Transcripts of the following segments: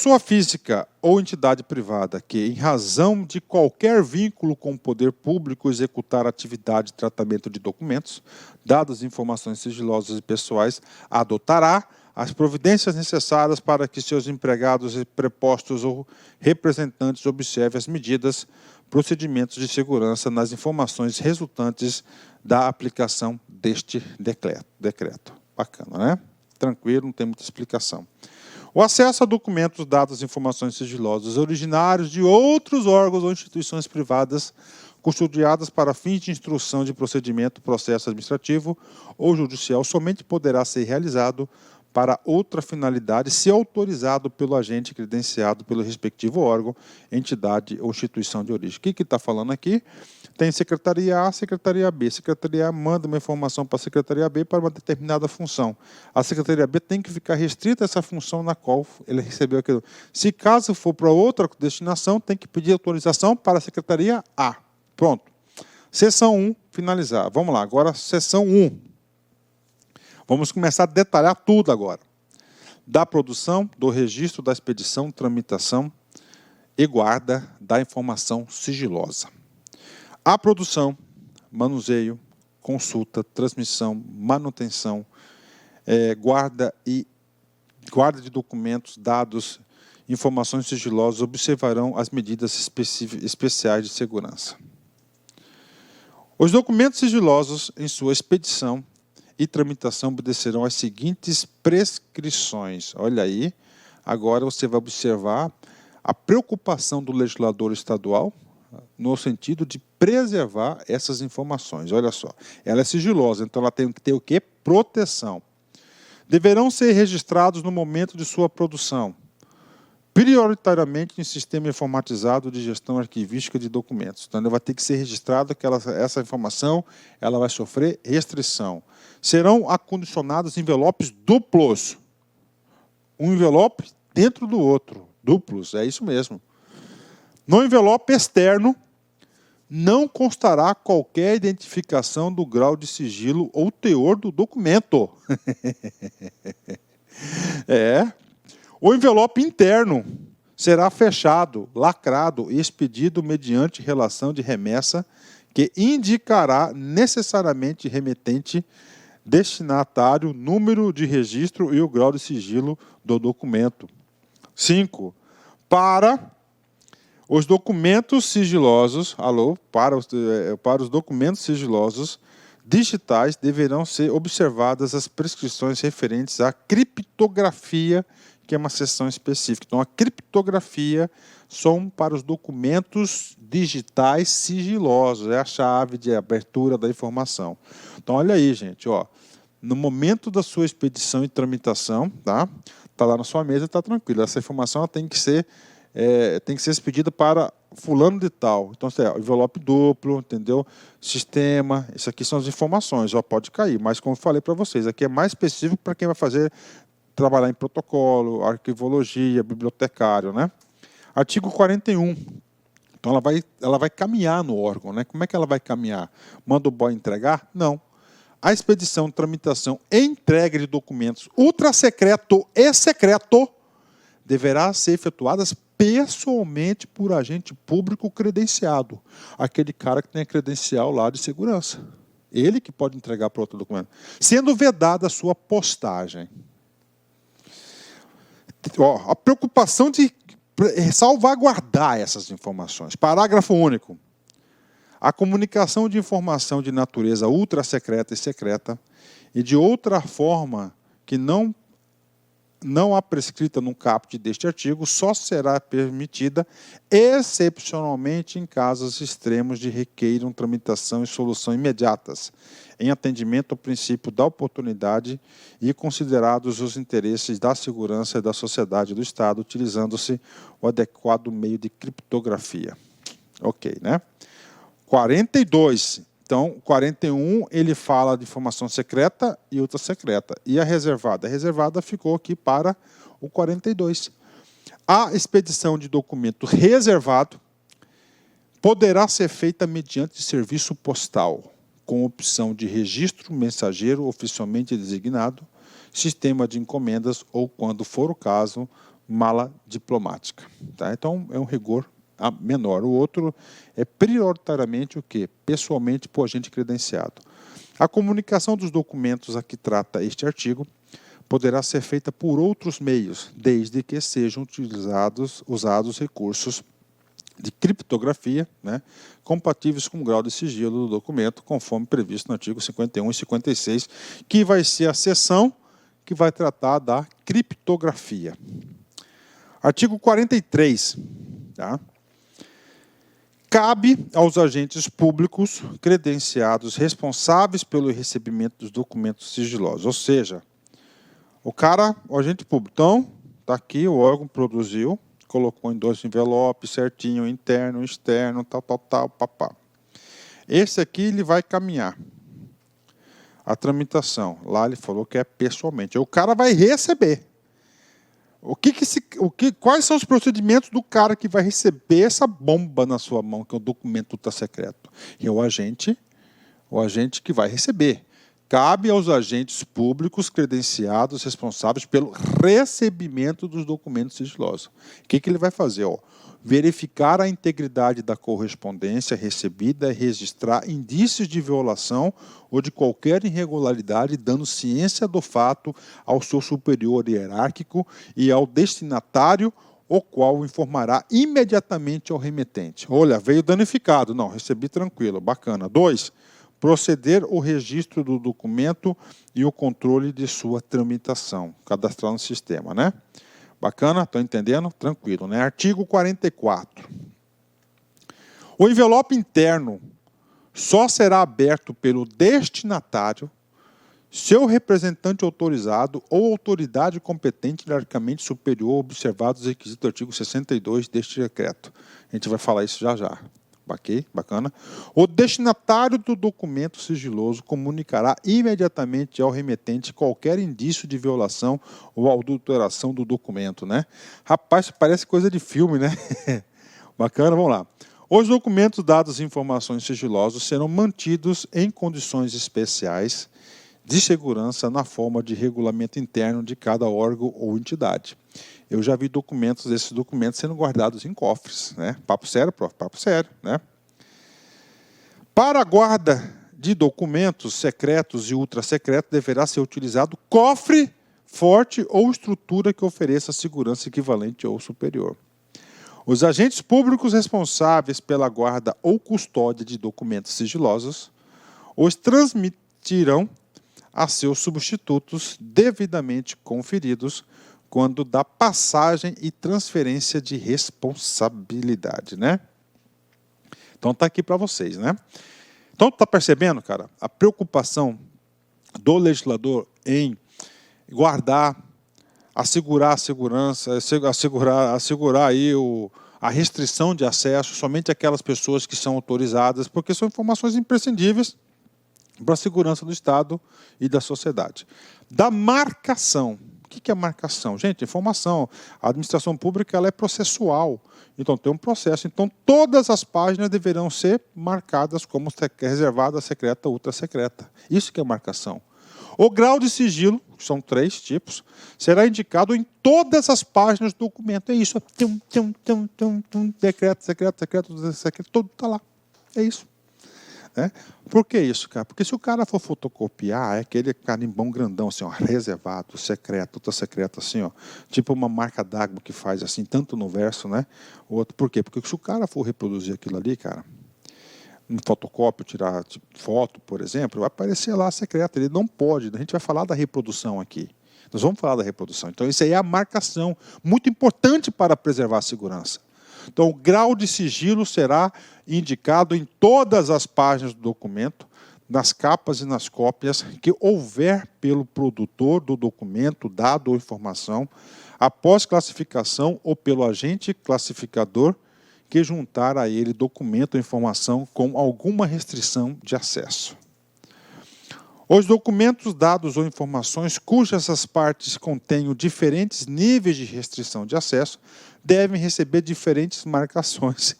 Pessoa física ou entidade privada que, em razão de qualquer vínculo com o poder público, executar atividade de tratamento de documentos, dados, informações sigilosas e pessoais, adotará as providências necessárias para que seus empregados, prepostos ou representantes observem as medidas, procedimentos de segurança nas informações resultantes da aplicação deste decreto. Bacana, né? Tranquilo, não tem muita explicação. O acesso a documentos, dados e informações sigilosas originários de outros órgãos ou instituições privadas custodiadas para fins de instrução de procedimento, processo administrativo ou judicial somente poderá ser realizado para outra finalidade se autorizado pelo agente credenciado pelo respectivo órgão, entidade ou instituição de origem. O que está falando aqui? Tem Secretaria A, Secretaria B. Secretaria A manda uma informação para a Secretaria B para uma determinada função. A Secretaria B tem que ficar restrita a essa função na qual ele recebeu aquilo. Se caso for para outra destinação, tem que pedir autorização para a Secretaria A. Pronto. Seção 1, finalizar. Vamos lá, agora seção 1. Vamos começar a detalhar tudo agora. Da produção, do registro, da expedição, tramitação e guarda da informação sigilosa. A produção, manuseio, consulta, transmissão, manutenção, guarda de documentos, dados, informações sigilosas observarão as medidas especiais de segurança. Os documentos sigilosos em sua expedição e tramitação obedecerão às seguintes prescrições. Olha aí, agora você vai observar a preocupação do legislador estadual no sentido de preservar essas informações. Olha só, ela é sigilosa, então ela tem que ter o quê? Proteção. Deverão ser registrados no momento de sua produção, prioritariamente em sistema informatizado de gestão arquivística de documentos. Então, ela vai ter que ser registrada, que essa informação ela vai sofrer restrição. Serão acondicionados envelopes duplos. Um envelope dentro do outro. Duplos, é isso mesmo. No envelope externo, não constará qualquer identificação do grau de sigilo ou teor do documento. O envelope interno será fechado, lacrado e expedido mediante relação de remessa que indicará necessariamente remetente, destinatário, número de registro e o grau de sigilo do documento. 5. Para os documentos sigilosos, para os documentos sigilosos digitais deverão ser observadas as prescrições referentes à criptografia, que é uma seção específica. Então, a criptografia são para os documentos digitais sigilosos, é a chave de abertura da informação. Então, olha aí, gente, ó, no momento da sua expedição e tramitação, tá lá na sua mesa, está tranquilo. Essa informação ela tem que ser expedida para fulano de tal. Então, envelope duplo, entendeu? Sistema, isso aqui são as informações, ó, pode cair. Mas, como eu falei para vocês, aqui é mais específico para quem vai trabalhar em protocolo, arquivologia, bibliotecário, né? Artigo 41. Então, ela vai caminhar no órgão, né? Como é que ela vai caminhar? Manda o boy entregar? Não. A expedição, tramitação e entrega de documentos ultrasecreto e secreto deverá ser efetuadas pessoalmente por agente público credenciado. Aquele cara que tem a credencial lá de segurança. Ele que pode entregar para outro documento. Sendo vedada a sua postagem. Ó, a preocupação de salvaguardar essas informações. Parágrafo único. A comunicação de informação de natureza ultrasecreta e secreta e de outra forma que não há prescrita no caput deste artigo, só será permitida excepcionalmente em casos extremos de requeiram tramitação e solução imediatas, em atendimento ao princípio da oportunidade e considerados os interesses da segurança e da sociedade do Estado, utilizando-se o adequado meio de criptografia. Ok, né? 42. Então, 41, ele fala de informação secreta e outra secreta. E a reservada? A reservada ficou aqui para o 42. A expedição de documento reservado poderá ser feita mediante serviço postal, com opção de registro mensageiro oficialmente designado, sistema de encomendas ou, quando for o caso, mala diplomática. Tá? Então, é um rigor menor. O outro é prioritariamente o quê? Pessoalmente por agente credenciado. A comunicação dos documentos a que trata este artigo poderá ser feita por outros meios, desde que sejam usados recursos de criptografia, né, compatíveis com o grau de sigilo do documento, conforme previsto no artigo 51 e 56, que vai ser a seção que vai tratar da criptografia. Artigo 43. Tá? Cabe aos agentes públicos credenciados responsáveis pelo recebimento dos documentos sigilosos, ou seja, o agente público, então, está aqui, o órgão produziu, colocou em 2 envelopes, certinho, interno, externo, tal, papá. Esse aqui ele vai caminhar a tramitação. Lá ele falou que é pessoalmente. O cara vai receber. Quais são os procedimentos do cara que vai receber essa bomba na sua mão, que é o documento ultra secreto? E o agente que vai receber. Cabe aos agentes públicos credenciados responsáveis pelo recebimento dos documentos sigilosos. O que ele vai fazer? Verificar a integridade da correspondência recebida e registrar indícios de violação ou de qualquer irregularidade, dando ciência do fato ao seu superior hierárquico e ao destinatário, o qual informará imediatamente ao remetente. Olha, veio danificado. Não, recebi tranquilo, bacana. 2. Proceder o registro do documento e o controle de sua tramitação, cadastrar no sistema, né? Bacana? Estão entendendo? Tranquilo, né? Artigo 44. O envelope interno só será aberto pelo destinatário, seu representante autorizado ou autoridade competente hierarquicamente superior, observados os requisitos do artigo 62 deste decreto. A gente vai falar isso já já. Ok? Bacana. O destinatário do documento sigiloso comunicará imediatamente ao remetente qualquer indício de violação ou adulteração do documento, né? Rapaz, parece coisa de filme, né? Bacana, vamos lá. Os documentos, dados e informações sigilosas serão mantidos em condições especiais de segurança na forma de regulamento interno de cada órgão ou entidade. Eu já vi desses documentos sendo guardados em cofres, né? Papo sério, prof, papo sério, né? Para a guarda de documentos secretos e ultrasecretos, deverá ser utilizado cofre forte ou estrutura que ofereça segurança equivalente ou superior. Os agentes públicos responsáveis pela guarda ou custódia de documentos sigilosos os transmitirão a seus substitutos devidamente conferidos quando da passagem e transferência de responsabilidade, né? Então tá aqui para vocês, né? Então tá percebendo, cara, a preocupação do legislador em guardar, assegurar a segurança, assegurar aí a restrição de acesso somente àquelas pessoas que são autorizadas, porque são informações imprescindíveis para a segurança do Estado e da sociedade. Da marcação. O que é marcação? Gente, informação. A administração pública ela é processual. Então, tem um processo. Então, todas as páginas deverão ser marcadas como reservada, secreta, ultrasecreta. Isso que é marcação. O grau de sigilo, que são 3 tipos, será indicado em todas as páginas do documento. É isso. Decreto, secreto, tudo está lá. É isso. Por que isso, cara? Porque se o cara for fotocopiar, é aquele carimbão grandão, assim, ó, reservado, secreto, outra secreta, assim, ó, tipo uma marca d'água que faz assim, tanto no verso, né? Outro, por quê? Porque se o cara for reproduzir aquilo ali, cara, no fotocópio, tirar foto, por exemplo, vai aparecer lá secreto. Ele não pode. A gente vai falar da reprodução aqui. Nós vamos falar da reprodução. Então, isso aí é a marcação, muito importante para preservar a segurança. Então, o grau de sigilo será indicado em todas as páginas do documento, nas capas e nas cópias que houver pelo produtor do documento, dado ou informação, após classificação ou pelo agente classificador que juntar a ele documento ou informação com alguma restrição de acesso. Os documentos, dados ou informações cujas as partes contenham diferentes níveis de restrição de acesso devem receber diferentes marcações,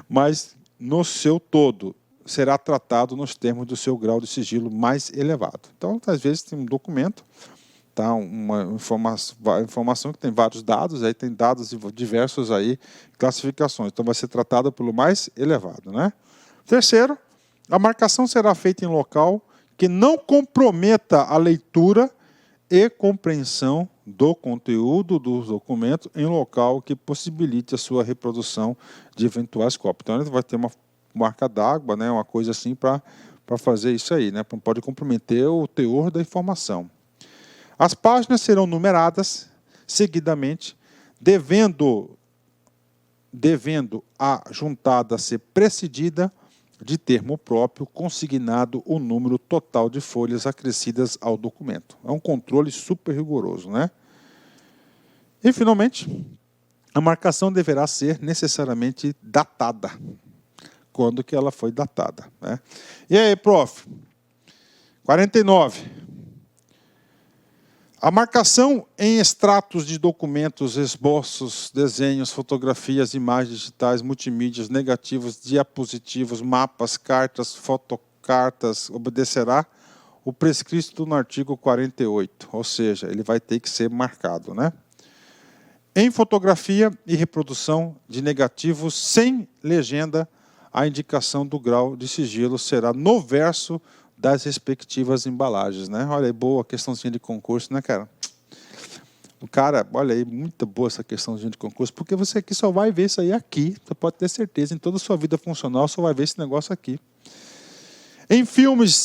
mas no seu todo será tratado nos termos do seu grau de sigilo mais elevado. Então, às vezes tem um documento tá? Uma informação que tem vários dados, aí tem dados diversos aí, classificações. Então, vai ser tratada pelo mais elevado, né? Terceiro, a marcação será feita em local que não comprometa a leitura e compreensão do conteúdo dos documentos em local que possibilite a sua reprodução de eventuais cópias. Então, ele vai ter uma marca d'água, né? Uma coisa assim para fazer isso aí, né? Não pode comprometer o teor da informação. As páginas serão numeradas seguidamente, devendo a juntada ser precedida de termo próprio, consignado o número total de folhas acrescidas ao documento. É um controle super rigoroso, né? E, finalmente, a marcação deverá ser necessariamente datada. Quando que ela foi datada, né? E aí, prof? 49. A marcação em extratos de documentos, esboços, desenhos, fotografias, imagens digitais, multimídias, negativos, diapositivos, mapas, cartas, fotocartas, obedecerá o prescrito no artigo 48, ou seja, ele vai ter que ser marcado, né? Em fotografia e reprodução de negativos sem legenda, a indicação do grau de sigilo será no verso das respectivas embalagens, né? Olha aí, boa questãozinha de concurso, né, cara? O cara, olha aí, muito boa essa questãozinha de concurso, porque você aqui só vai ver isso aí aqui, você pode ter certeza, em toda a sua vida funcional, só vai ver esse negócio aqui. Em filmes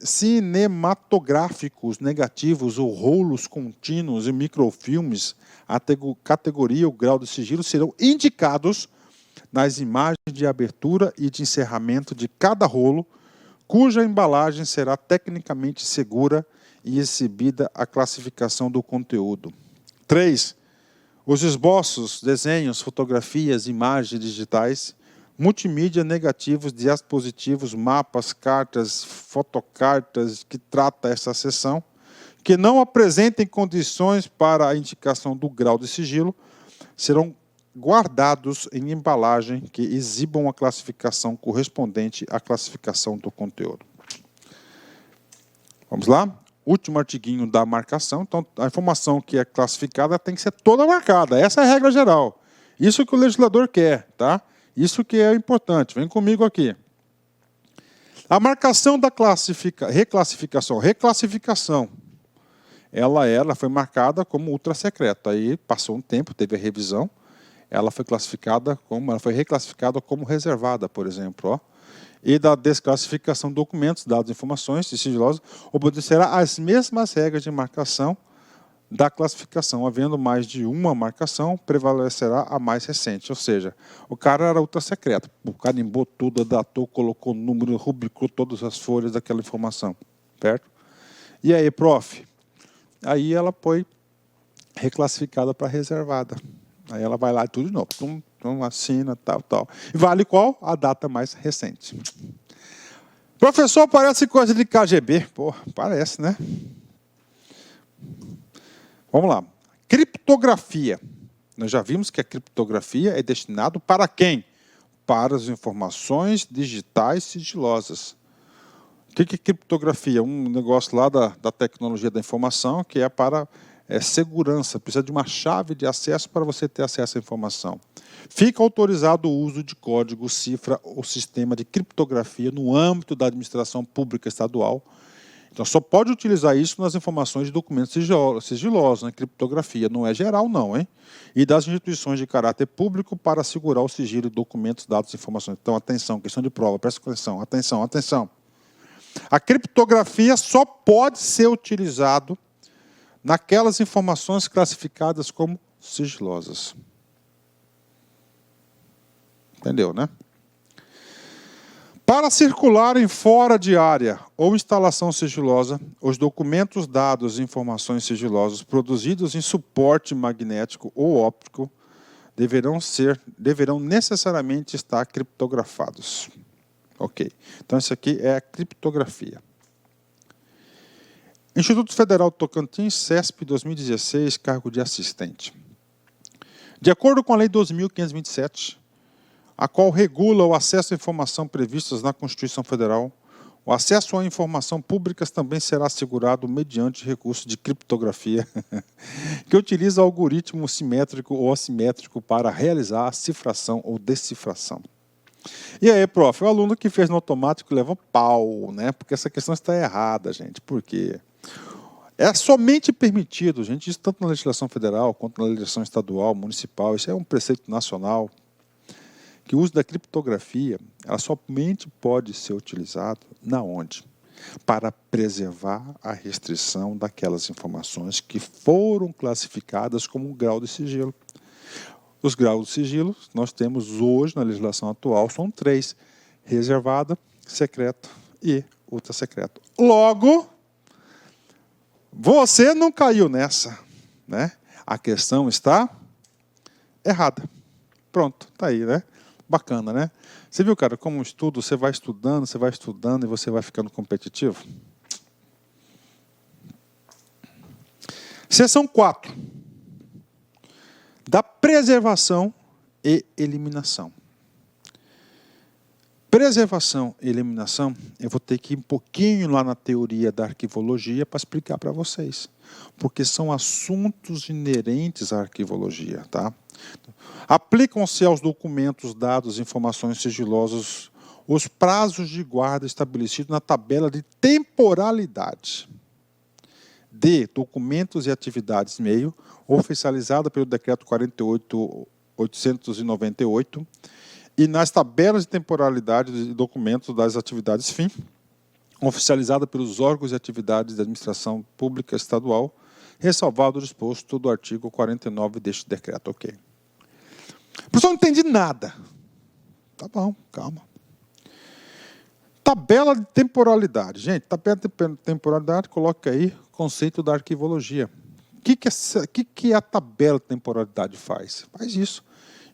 cinematográficos negativos ou rolos contínuos e microfilmes, a categoria e o grau de sigilo serão indicados nas imagens de abertura e de encerramento de cada rolo, cuja embalagem será tecnicamente segura e exibida a classificação do conteúdo. 3. Os esboços, desenhos, fotografias, imagens digitais, multimídia, negativos, diapositivos, mapas, cartas, fotocartas que trata essa seção, que não apresentem condições para a indicação do grau de sigilo, serão guardados em embalagem que exibam a classificação correspondente à classificação do conteúdo. Vamos lá? Último artiguinho da marcação. Então, a informação que é classificada tem que ser toda marcada. Essa é a regra geral. Isso que o legislador quer, tá? Isso que é importante. Vem comigo aqui. A marcação da reclassificação. Ela foi marcada como ultra secreta. Aí passou um tempo, teve a revisão. Ela foi reclassificada como reservada, por exemplo, ó. E da desclassificação de documentos, dados, informações sigilosas, obedecerá às mesmas regras de marcação da classificação. Havendo mais de uma marcação, prevalecerá a mais recente. Ou seja, o cara era ultra secreto. O carimbou tudo, datou, colocou número, rubricou todas as folhas daquela informação. Certo? E aí, prof? Aí ela foi reclassificada para reservada. Aí ela vai lá e tudo de novo. Então assina, tal. E vale qual? A data mais recente. Professor, parece coisa de KGB. Pô, parece, né? Vamos lá. Criptografia. Nós já vimos que a criptografia é destinada para quem? Para as informações digitais sigilosas. O que é criptografia? Um negócio lá da tecnologia da informação que é para segurança. Precisa de uma chave de acesso para você ter acesso à informação. Fica autorizado o uso de código, cifra ou sistema de criptografia no âmbito da administração pública estadual. Então, só pode utilizar isso nas informações de documentos sigilosos, né? Criptografia. Não é geral, não, hein? E das instituições de caráter público para assegurar o sigilo de documentos, dados e informações. Então, atenção, questão de prova, presta atenção, atenção. A criptografia só pode ser utilizado naquelas informações classificadas como sigilosas. Entendeu, né? Para circularem fora de área ou instalação sigilosa, os documentos, dados e informações sigilosas produzidos em suporte magnético ou óptico deverão necessariamente estar criptografados. Ok. Então, isso aqui é a criptografia. Instituto Federal do Tocantins, CESP 2016, cargo de assistente. De acordo com a Lei 2.527, a qual regula o acesso à informação previstas na Constituição Federal, O acesso à informação pública também será assegurado mediante recurso de criptografia, que utiliza algoritmo simétrico ou assimétrico para realizar a cifração ou decifração. E aí, prof, o aluno que fez no automático leva um pau, né? Porque essa questão está errada, gente. Por quê? É somente permitido, gente, isso tanto na legislação federal quanto na legislação estadual, municipal, isso é um preceito nacional, que o uso da criptografia, ela somente pode ser utilizado na onde? Para preservar a restrição daquelas informações que foram classificadas como um grau de sigilo. Os graus de sigilo nós temos hoje na legislação atual são 3: reservado, secreto e ultra secreto. Logo, você não caiu nessa, né? A questão está errada. Pronto, tá aí, né? Bacana, né? Você viu, cara, como estudo, você vai estudando e você vai ficando competitivo? Seção 4. Da preservação e eliminação. Preservação e eliminação, eu vou ter que ir um pouquinho lá na teoria da arquivologia para explicar para vocês. Porque são assuntos inerentes à arquivologia, tá? Aplicam-se aos documentos, dados, informações sigilosas, os prazos de guarda estabelecidos na tabela de temporalidade de documentos e atividades meio, oficializada pelo Decreto 48.898, e nas tabelas de temporalidade de documentos das atividades fim, oficializada pelos órgãos e atividades da administração pública estadual, ressalvado o disposto do artigo 49 deste decreto. Ok. Professor, não entendi nada. Tá bom, calma. Tabela de temporalidade. Gente, tabela de temporalidade, coloca aí o conceito da arquivologia. O que a tabela de temporalidade faz? Faz isso.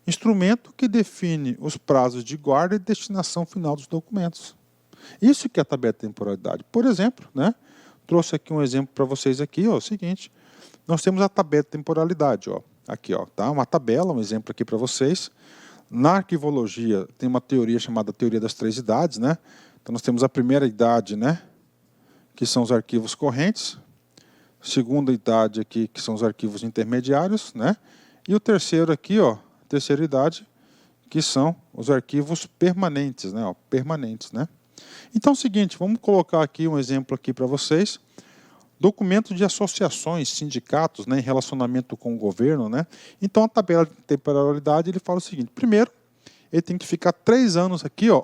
Instrumento que define os prazos de guarda e destinação final dos documentos. Isso que é a tabela de temporalidade. Por exemplo, né, trouxe aqui um exemplo para vocês aqui, ó, o seguinte, nós temos a tabela de temporalidade, ó, aqui, ó, tá, uma tabela, um exemplo aqui para vocês. Na arquivologia tem uma teoria chamada teoria das 3 idades, né? Então nós temos a primeira idade, né, que são os arquivos correntes, segunda idade aqui, que são os arquivos intermediários, né? E o terceiro aqui, ó, terceira idade, que são os arquivos permanentes, né? Ó, permanentes, né? Então é o seguinte, vamos colocar aqui um exemplo aqui para vocês. Documento de associações, sindicatos, né, em relacionamento com o governo, né? Então a tabela de temporalidade ele fala o seguinte: primeiro, ele tem que ficar 3 anos aqui, ó,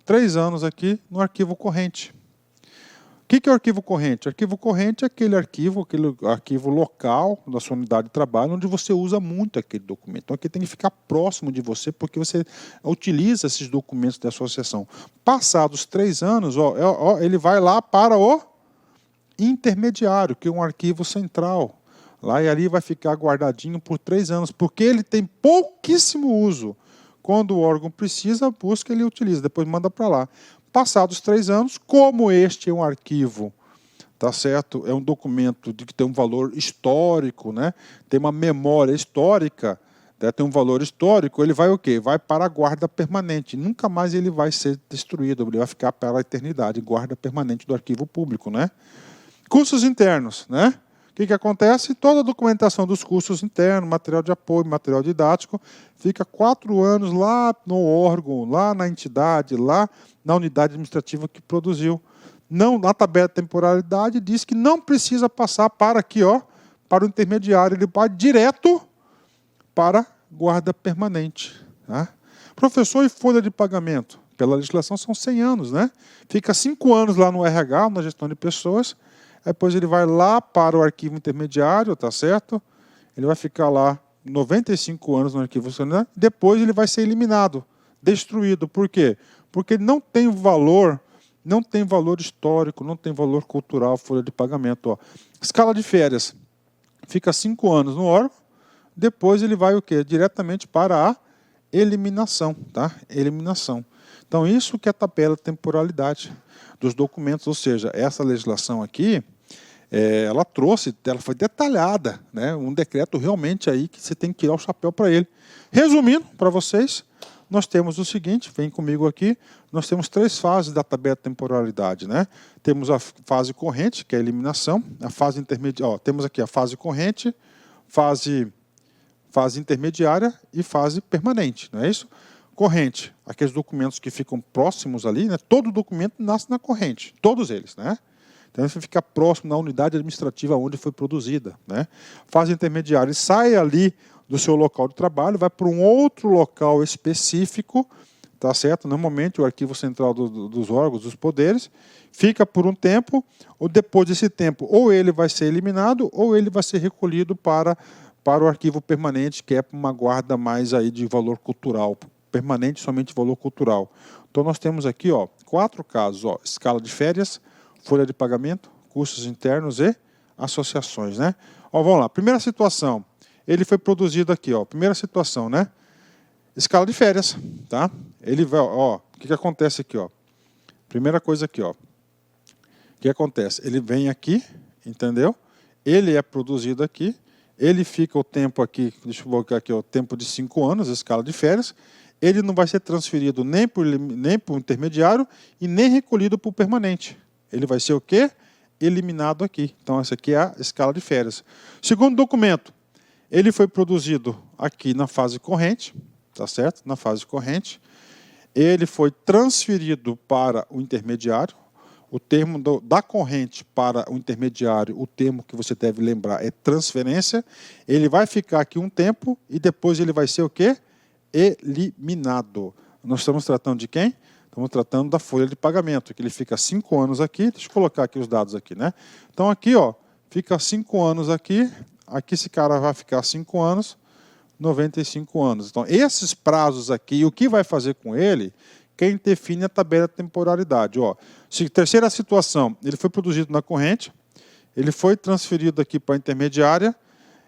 3 anos aqui no arquivo corrente. O que é o arquivo corrente? O arquivo corrente é aquele arquivo local da sua unidade de trabalho, onde você usa muito aquele documento. Então, aqui tem que ficar próximo de você, porque você utiliza esses documentos de associação. Passados 3 anos, ele vai lá para o intermediário, que é um arquivo central. Lá e ali vai ficar guardadinho por 3 anos, porque ele tem pouquíssimo uso. Quando o órgão precisa, busca, ele utiliza, depois manda para lá. Passados 3 anos, como este é um arquivo, tá certo? É um documento que tem um valor histórico, né? Tem uma memória histórica, né? Tem um valor histórico, ele vai o quê? Vai para a guarda permanente. Nunca mais ele vai ser destruído, ele vai ficar para a eternidade, guarda permanente do arquivo público, né? Cursos internos, né? O que acontece? Toda a documentação dos cursos internos, material de apoio, material didático, fica 4 anos lá no órgão, lá na entidade, lá na unidade administrativa que produziu. Não, na tabela de temporalidade diz que não precisa passar para aqui, ó, para o intermediário, ele vai direto para guarda permanente. Tá? Professor, e folha de pagamento? Pela legislação são 100 anos, né? Fica 5 anos lá no RH, na gestão de pessoas. Depois ele vai lá para o arquivo intermediário, tá certo? Ele vai ficar lá 95 anos no arquivo secundário, depois ele vai ser eliminado, destruído. Por quê? Porque ele não tem valor histórico, não tem valor cultural, folha de pagamento. Ó. Escala de férias, fica 5 anos no órgão, depois ele vai o quê? Diretamente para a eliminação, tá? Eliminação. Então isso que é a tabela de temporalidade dos documentos, ou seja, essa legislação aqui, ela foi detalhada, né? Um decreto realmente aí que você tem que tirar o chapéu para ele. Resumindo para vocês, nós temos o seguinte, vem comigo aqui, nós temos 3 fases da tabela de temporalidade, né? Temos a fase corrente, que é a eliminação, a fase intermediária, temos aqui a fase corrente, fase intermediária e fase permanente, não é isso? Corrente, aqueles documentos que ficam próximos ali, né? Todo documento nasce na corrente, todos eles, né? Então, ele fica próximo na unidade administrativa onde foi produzida, né? Fase intermediária, ele sai ali do seu local de trabalho, vai para um outro local específico, tá certo? Normalmente, o arquivo central dos órgãos, dos poderes, fica por um tempo, ou depois desse tempo, ou ele vai ser eliminado, ou ele vai ser recolhido para o arquivo permanente, que é uma guarda mais aí de valor cultural, permanente somente valor cultural. Então, nós temos aqui 4 casos, escala de férias, folha de pagamento, custos internos e associações, né? Vamos lá, primeira situação, ele foi produzido aqui, primeira situação, né? Escala de férias, tá? Ele vai, o que acontece aqui, Primeira coisa aqui, o que acontece? Ele vem aqui, entendeu? Ele é produzido aqui, ele fica o tempo aqui, deixa eu colocar aqui, o tempo de 5 anos, escala de férias, ele não vai ser transferido nem para o intermediário e nem recolhido para o permanente. Ele vai ser o quê? Eliminado aqui. Então, essa aqui é a escala de férias. Segundo documento, ele foi produzido aqui na fase corrente, tá certo? Na fase corrente. Ele foi transferido para o intermediário. O termo da corrente para o intermediário, o termo que você deve lembrar é transferência. Ele vai ficar aqui um tempo e depois ele vai ser o quê? Eliminado. Nós estamos tratando de quem? Estamos tratando da folha de pagamento, que ele fica 5 anos aqui. Deixa eu colocar aqui os dados aqui, né? Então, aqui, fica 5 anos aqui. Aqui esse cara vai ficar 5 anos, 95 anos. Então, esses prazos aqui, o que vai fazer com ele, quem define a tabela de temporalidade. Terceira situação, ele foi produzido na corrente, ele foi transferido aqui para a intermediária,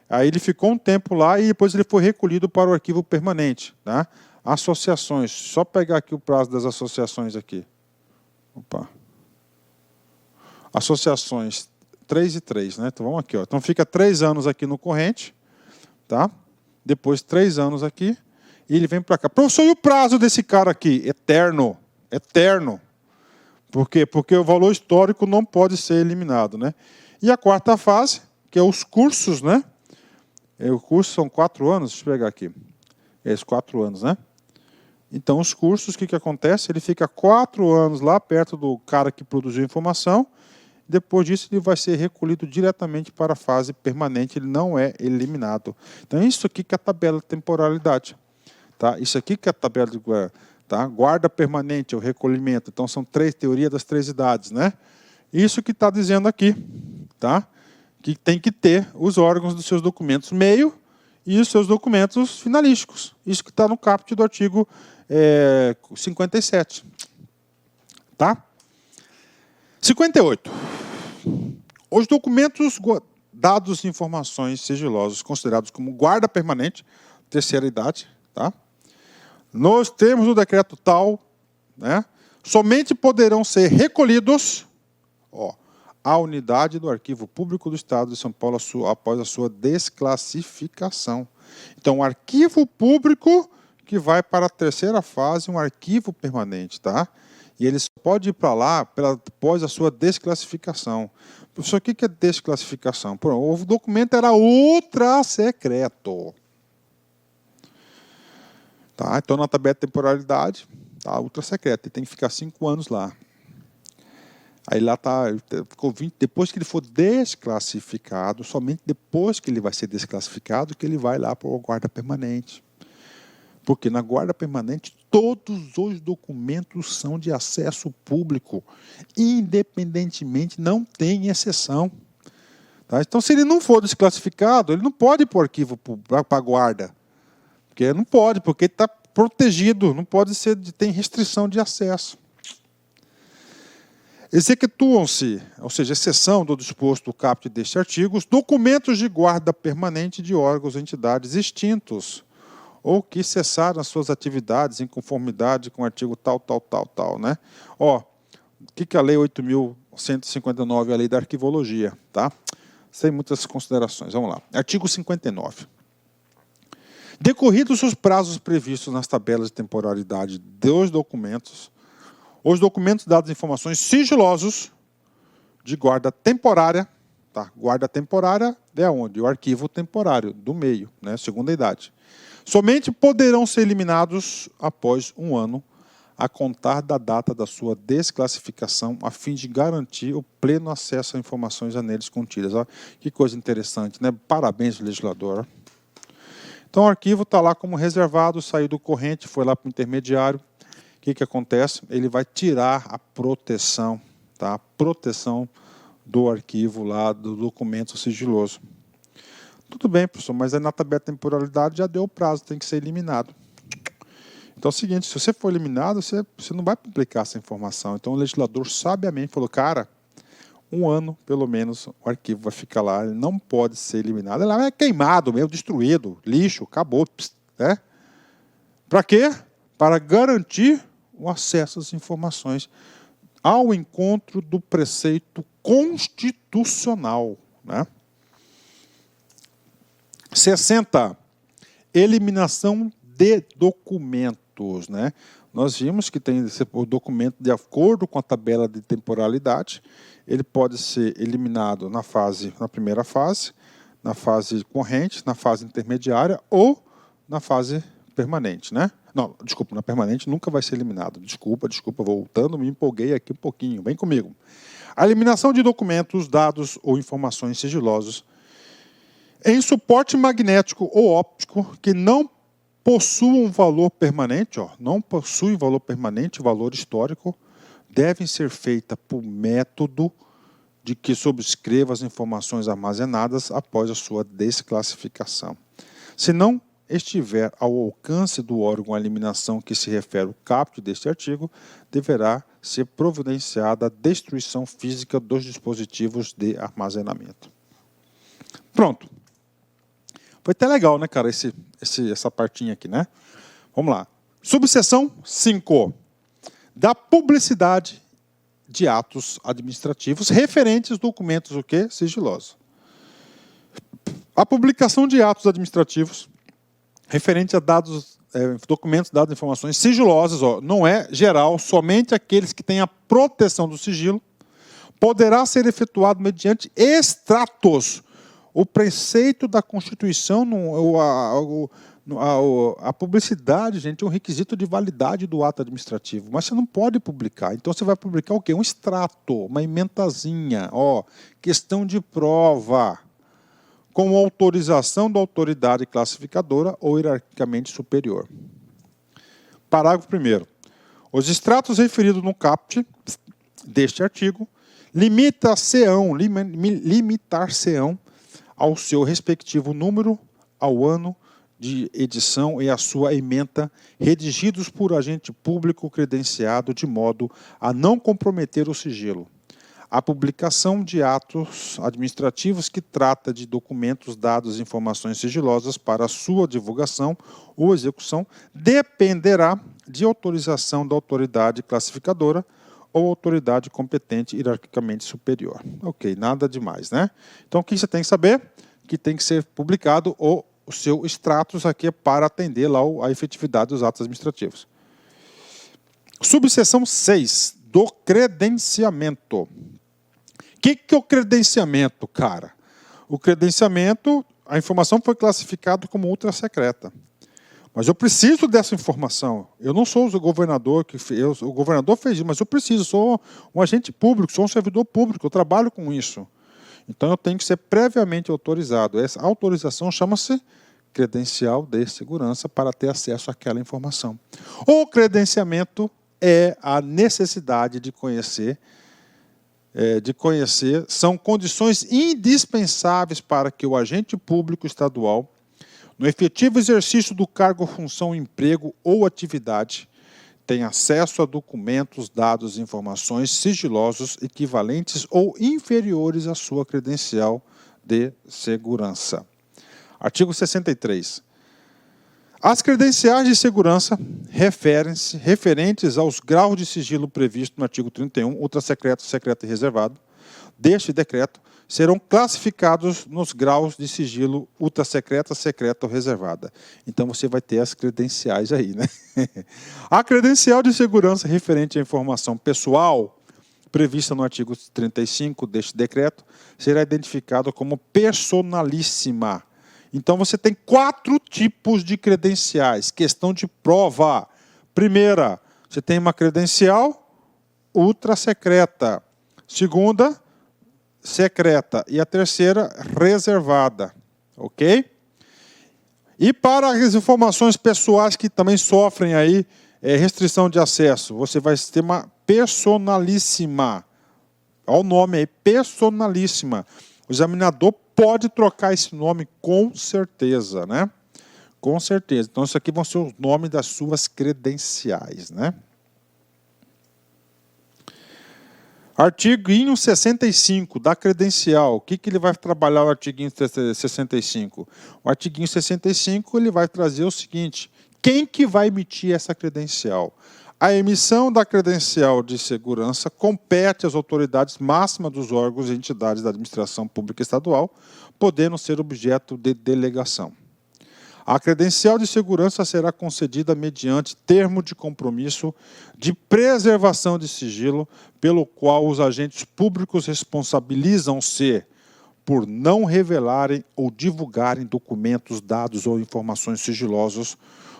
aí ele ficou um tempo lá e depois ele foi recolhido para o arquivo permanente, tá? Associações, só pegar aqui o prazo das associações aqui. Associações 3 e 3, né? Então vamos aqui, Então fica 3 anos aqui no corrente, tá? Depois 3 anos aqui, e ele vem para cá. Professor, e o prazo desse cara aqui? Eterno. Eterno. Por quê? Porque o valor histórico não pode ser eliminado, né? E a quarta fase, que é os cursos, né? O curso são 4 anos, deixa eu pegar aqui. Esses 4 anos, né? Então, os cursos, o que acontece? Ele fica 4 anos lá perto do cara que produziu a informação. Depois disso, ele vai ser recolhido diretamente para a fase permanente. Ele não é eliminado. Então, isso aqui que é a tabela de temporalidade. Tá? Isso aqui que é a tabela de guarda permanente, o recolhimento. Então, são teoria das 3 idades, né? Isso que está dizendo aqui, tá? Que tem que ter os órgãos dos seus documentos meio e os seus documentos finalísticos. Isso que está no caput do artigo 57. Tá? 58. Os documentos dados informações sigilosas considerados como guarda permanente, terceira idade, tá? Nos termos do decreto tal, né, somente poderão ser recolhidos à unidade do Arquivo Público do Estado de São Paulo após a sua desclassificação. Então, o arquivo público que vai para a terceira fase, um arquivo permanente, tá? E ele só pode ir para lá após a sua desclassificação. Professor, o que é desclassificação? O documento era ultra secreto. Tá? Então, na tabela de temporalidade, tá ultra secreto. Ele tem que ficar 5 anos lá. Aí lá está, ficou 20, depois que ele for desclassificado, somente depois que ele vai ser desclassificado, que ele vai lá para a guarda permanente. Porque na guarda permanente, todos os documentos são de acesso público, independentemente, não tem exceção. Tá? Então, se ele não for desclassificado, ele não pode ir para o arquivo para a guarda. Porque não pode, porque está protegido, não pode ser, tem restrição de acesso. Executam-se, ou seja, exceção do disposto do caput deste artigo, os documentos de guarda permanente de órgãos ou entidades extintos, ou que cessaram as suas atividades em conformidade com o artigo tal, né? O que a Lei 8.159, a Lei da Arquivologia, tá? Sem muitas considerações, vamos lá. Artigo 59. Decorridos os prazos previstos nas tabelas de temporalidade dos documentos, os documentos, dados e informações sigilosos de guarda temporária, tá? Guarda temporária é onde? O arquivo temporário, do meio, né? Segunda idade. Somente poderão ser eliminados após 1 ano, a contar da data da sua desclassificação, a fim de garantir o pleno acesso a informações neles contidas. Ó, que coisa interessante, né? Parabéns, legislador. Então, o arquivo está lá como reservado, saiu do corrente, foi lá para o intermediário. O que acontece? Ele vai tirar a proteção, tá? A proteção do arquivo lá, do documento sigiloso. Tudo bem, professor, mas aí na tabela de temporalidade já deu o prazo, tem que ser eliminado. Então é o seguinte, se você for eliminado, você não vai publicar essa informação. Então o legislador sabiamente falou, cara, 1 ano, pelo menos, o arquivo vai ficar lá, ele não pode ser eliminado. Ele é queimado mesmo, destruído, lixo, acabou. Né? Para quê? Para garantir o acesso às informações ao encontro do preceito constitucional. Né? 60. Eliminação de documentos. Né? Nós vimos que tem o documento de acordo com a tabela de temporalidade. Ele pode ser eliminado na primeira fase, na fase corrente, na fase intermediária ou na fase permanente, né? Não, desculpa, na permanente nunca vai ser eliminado. Desculpa, voltando, me empolguei aqui um pouquinho, vem comigo. A eliminação de documentos, dados ou informações sigilosos em suporte magnético ou óptico que não possuam valor permanente, não possuem valor permanente, valor histórico, devem ser feitas por método de que subscreva as informações armazenadas após a sua desclassificação. Se não estiver ao alcance do órgão a eliminação que se refere ao caput deste artigo, deverá ser providenciada a destruição física dos dispositivos de armazenamento. Pronto. Foi até legal, né, cara, essa partinha aqui, né? Vamos lá. Subseção 5. Da publicidade de atos administrativos referentes aos documentos o quê? Sigilosos. A publicação de atos administrativos referente a documentos, dados, informações sigilosas, não é geral, somente aqueles que têm a proteção do sigilo, poderá ser efetuado mediante extratos. O preceito da Constituição, a publicidade, gente, é um requisito de validade do ato administrativo, mas você não pode publicar. Então você vai publicar o quê? Um extrato, uma ementazinha, questão de prova, com autorização da autoridade classificadora ou hierarquicamente superior. Parágrafo 1º. Os extratos referidos no caput deste artigo limitar-se-ão ao seu respectivo número, ao ano de edição e a sua ementa, redigidos por agente público credenciado de modo a não comprometer o sigilo. A publicação de atos administrativos que trata de documentos, dados e informações sigilosas para sua divulgação ou execução dependerá de autorização da autoridade classificadora ou autoridade competente hierarquicamente superior. Ok, nada demais, né? Então, o que você tem que saber? Que tem que ser publicado o seu extratos aqui para atender lá a efetividade dos atos administrativos. Subseção 6, do credenciamento. O que é o credenciamento, cara? O credenciamento, a informação foi classificada como ultra secreta. Mas eu preciso dessa informação. Eu não sou o governador que fez, o governador fez isso, mas eu preciso, sou um agente público, sou um servidor público, eu trabalho com isso. Então eu tenho que ser previamente autorizado. Essa autorização chama-se credencial de segurança para ter acesso àquela informação. O credenciamento é a necessidade de conhecer, são condições indispensáveis para que o agente público estadual, no efetivo exercício do cargo, função, emprego ou atividade, tenha acesso a documentos, dados e informações sigilosos equivalentes ou inferiores à sua credencial de segurança. Artigo 63. As credenciais de segurança referentes aos graus de sigilo previsto no artigo 31, ultrasecreto, secreto e reservado, deste decreto serão classificados nos graus de sigilo ultrasecreta, secreta ou reservada. Então você vai ter as credenciais aí, né? A credencial de segurança referente à informação pessoal prevista no artigo 35 deste decreto será identificada como personalíssima. Então você tem 4 tipos de credenciais. Questão de prova. Primeira, você tem uma credencial ultrasecreta. Segunda, secreta. E a terceira, reservada. Ok? E para as informações pessoais que também sofrem aí restrição de acesso, você vai ter uma personalíssima. Olha o nome aí, personalíssima. O examinador pode trocar esse nome com certeza, né? Com certeza. Então, isso aqui vão ser os nomes das suas credenciais, né? Artiguinho 65 da credencial. O que ele vai trabalhar o artiguinho 65? O artiguinho 65 ele vai trazer o seguinte: quem que vai emitir essa credencial? A emissão da credencial de segurança compete às autoridades máximas dos órgãos e entidades da administração pública estadual, podendo ser objeto de delegação. A credencial de segurança será concedida mediante termo de compromisso de preservação de sigilo, pelo qual os agentes públicos responsabilizam-se por não revelarem ou divulgarem documentos, dados ou informações sigilosos,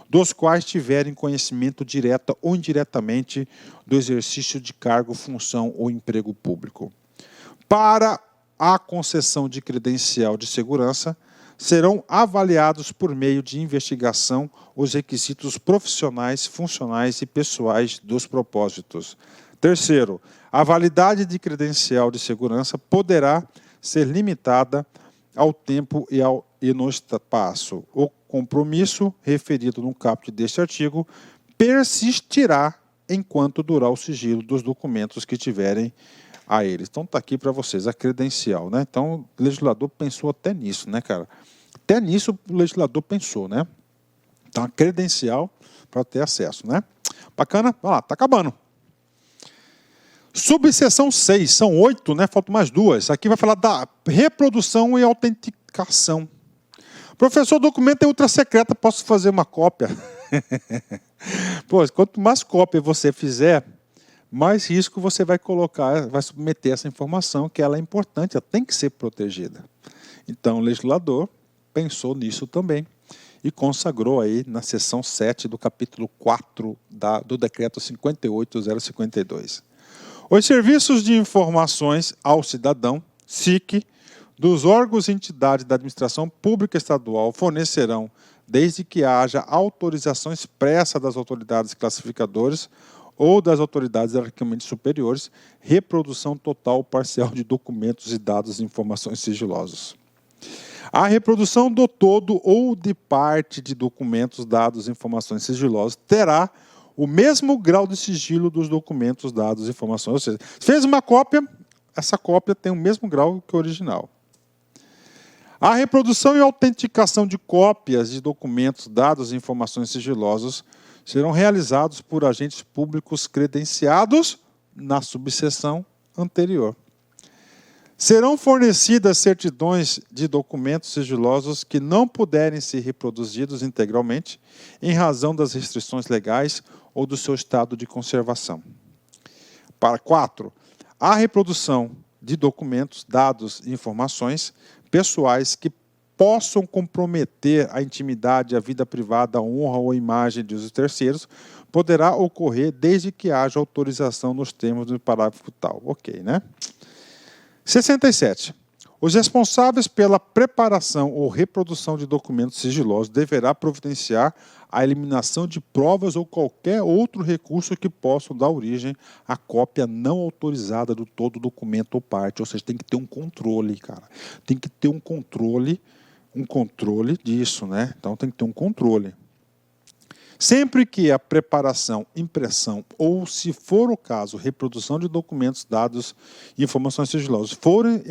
dos quais tiverem conhecimento direta ou indiretamente do exercício de cargo, função ou emprego público. Para a concessão de credencial de segurança, serão avaliados por meio de investigação os requisitos profissionais, funcionais e pessoais dos propósitos. Terceiro, a validade de credencial de segurança poderá ser limitada ao tempo e no espaço. O compromisso referido no caput deste artigo persistirá enquanto durar o sigilo dos documentos que tiverem a eles. Então está aqui para vocês a credencial, né? Então o legislador pensou até nisso, né, cara? Até nisso o legislador pensou, né? Então a credencial para ter acesso, né? Bacana? Vamos lá, está acabando. Subseção 6, são 8, né? Faltam mais 2. Aqui vai falar da reprodução e autenticação. Professor, o documento é ultrasecreta, posso fazer uma cópia? Pô, quanto mais cópia você fizer, mais risco você vai colocar, vai submeter essa informação, que ela é importante, ela tem que ser protegida. Então, o legislador pensou nisso também e consagrou aí na seção 7 do capítulo 4 do decreto 58.052. Os serviços de informações ao cidadão, SIC, dos órgãos e entidades da administração pública estadual fornecerão, desde que haja autorização expressa das autoridades classificadoras ou das autoridades hierarquicamente superiores, reprodução total ou parcial de documentos e dados e informações sigilosos. A reprodução do todo ou de parte de documentos, dados e informações sigilosas terá o mesmo grau de sigilo dos documentos, dados e informações. Ou seja, fez uma cópia, essa cópia tem o mesmo grau que o original. A reprodução e autenticação de cópias de documentos, dados e informações sigilosas serão realizados por agentes públicos credenciados na subseção anterior. Serão fornecidas certidões de documentos sigilosos que não puderem ser reproduzidos integralmente em razão das restrições legais ou do seu estado de conservação. Para 4, a reprodução de documentos, dados e informações pessoais que possam comprometer a intimidade, a vida privada, a honra ou a imagem dos terceiros poderá ocorrer desde que haja autorização nos termos do parágrafo tal. Ok, né? 67. Os responsáveis pela preparação ou reprodução de documentos sigilosos deverá providenciar a eliminação de provas ou qualquer outro recurso que possam dar origem à cópia não autorizada do todo documento ou parte. Ou seja, tem que ter um controle, cara. Tem que ter um controle disso, né? Então tem que ter um controle. Sempre que a preparação, impressão ou, se for o caso, reprodução de documentos, dados e informações sigilosas forem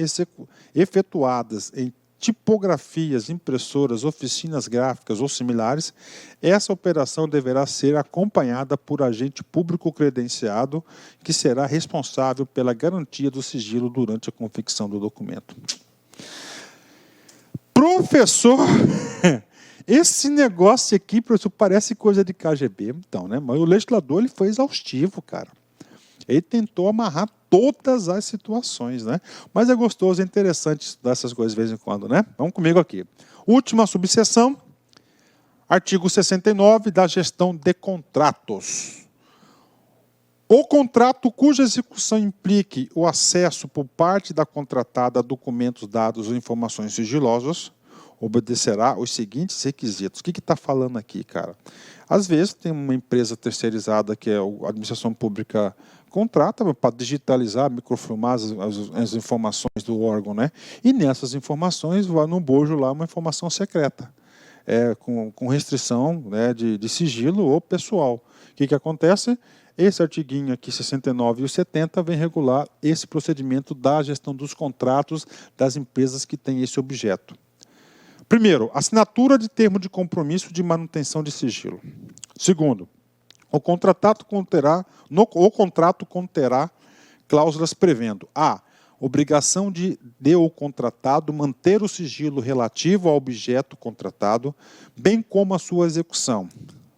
efetuadas em tipografias, impressoras, oficinas gráficas ou similares, essa operação deverá ser acompanhada por agente público credenciado, que será responsável pela garantia do sigilo durante a confecção do documento. Professor, esse negócio aqui, professor, parece coisa de KGB, então, né? Mas o legislador ele foi exaustivo, cara. Ele tentou amarrar todas as situações, né? Mas é gostoso, é interessante estudar essas coisas de vez em quando, né? Vamos comigo aqui. Última subseção, artigo 69 da gestão de contratos. O contrato cuja execução implique o acesso por parte da contratada a documentos, dados ou informações sigilosas obedecerá os seguintes requisitos. O que está falando aqui, cara? Às vezes tem uma empresa terceirizada que é a administração pública contrata para digitalizar, microfilmar as informações do órgão, né? E nessas informações vai no bojo lá uma informação secreta, com restrição, né, de sigilo ou pessoal. O que acontece? Esse artiguinho aqui, 69 e o 70, vem regular esse procedimento da gestão dos contratos das empresas que têm esse objeto. Primeiro, assinatura de termo de compromisso de manutenção de sigilo. Segundo, o contrato conterá cláusulas prevendo a obrigação de o contratado manter o sigilo relativo ao objeto contratado, bem como a sua execução.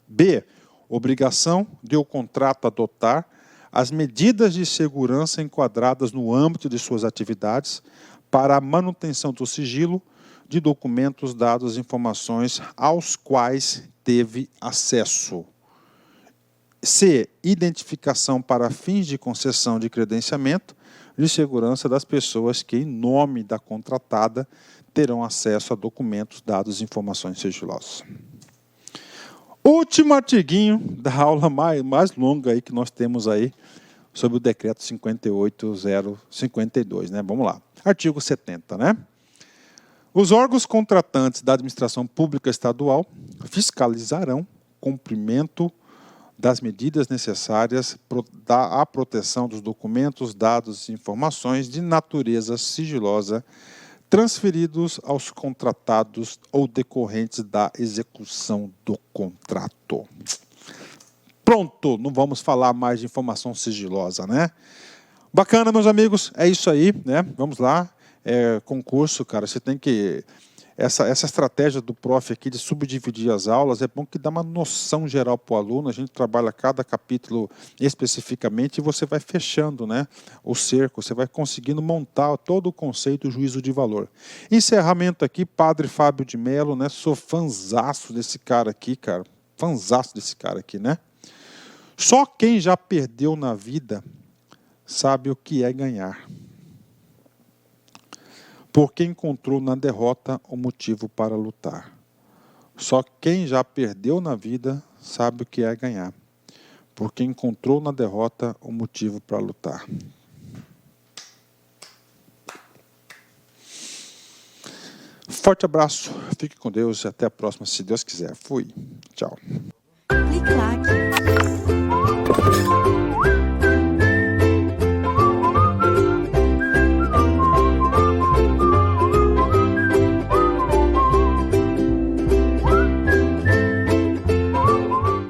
B, obrigação de o contrato adotar as medidas de segurança enquadradas no âmbito de suas atividades para a manutenção do sigilo de documentos, dados e informações aos quais teve acesso. C, identificação para fins de concessão de credenciamento de segurança das pessoas que, em nome da contratada, terão acesso a documentos, dados e informações sigilosas. Último artiguinho da aula mais longa aí que nós temos aí sobre o decreto 58.052, né? Vamos lá. Artigo 70, né? Os órgãos contratantes da administração pública estadual fiscalizarão cumprimento das medidas necessárias à proteção dos documentos, dados e informações de natureza sigilosa transferidos aos contratados ou decorrentes da execução do contrato. Pronto, não vamos falar mais de informação sigilosa, né? Bacana, meus amigos, é isso aí, né? Vamos lá. Concurso, cara, você tem que... Essa estratégia do prof aqui de subdividir as aulas é bom que dá uma noção geral para o aluno, a gente trabalha cada capítulo especificamente e você vai fechando, né, o cerco, você vai conseguindo montar todo o conceito do juízo de valor. Encerramento aqui, Padre Fábio de Mello, né, sou fanzaço desse cara aqui, cara, fanzaço desse cara aqui, né. Só quem já perdeu na vida sabe o que é ganhar. Porque encontrou na derrota o motivo para lutar. Só quem já perdeu na vida sabe o que é ganhar. Porque encontrou na derrota o motivo para lutar. Forte abraço, fique com Deus e até a próxima, se Deus quiser. Fui. Tchau. Clique lá.